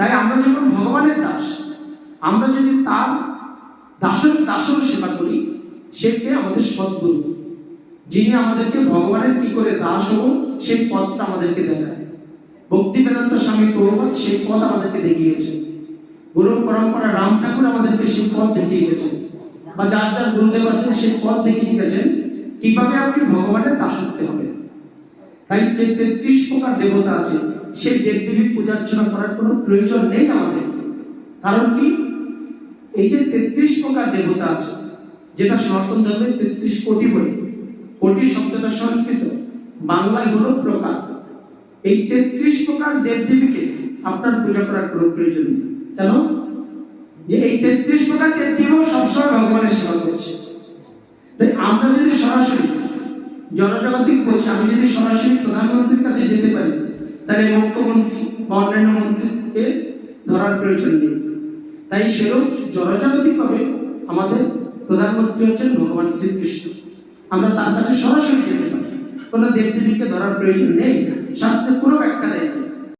তাই আমরা যখন ভগবানের দাস, আমরা যদি তার দাসর সেবা করি, সেকে আমাদের সদ্গুরু, যিনি আমাদেরকে ভগবানের কি করে দাস হব সেই পথটা আমাদেরকে দেখায়। ভক্তি বেদান্ত স্বামী প্রভুপাদ সেই পথ আমাদেরকে দেখিয়েছেন। গুরু পরম্পরা রাম ঠাকুর আমাদেরকে সেই পথ দেখিয়ে গেছেন, বা যার যার গুরুদেব আছেন সেই পথ দেখিয়ে গেছেন কিভাবে আপনি ভগবানের দাস হতে হবে। তাই যে 33 প্রকার দেবতা আছে, সেই দেবদেবীর পূজা অর্চনা করার কোনো প্রয়োজন নেই আমাদের। কারণ কি, এই যে 33 প্রকার দেবতা আছে, যেটা সনাতন ধর্মের 33 কোটি বলে, কোটি শব্দটা সংস্কৃত, বাংলায় হলো প্রকার। এই 33 প্রকার দেবদেবীকে আপনার পূজা করার কোনো প্রয়োজন নেই। কেন? যে এই 33 প্রকার দেবদেবীও সবসময় ভগবানের সেবা করছে। তাই আমরা যদি সরাসরি জনজাগতিক বলছি, আমি যদি সরাসরি প্রধানমন্ত্রীর কাছে যেতে পারি, তাহলে মুখ্যমন্ত্রী বা অন্যান্য মন্ত্রীকে ধরার প্রয়োজন নেই। তাই সেরকম জনজাগতিক ভাবে আমাদের প্রধানমন্ত্রী হচ্ছেন ভগবান শ্রীকৃষ্ণ। আমরা তার কাছে সরাসরি যেতে পারি, কোনো দেবদেবীকে ধরার প্রয়োজন নেই, শাস্ত্রে কোনো ব্যাখ্যা দেয়নি।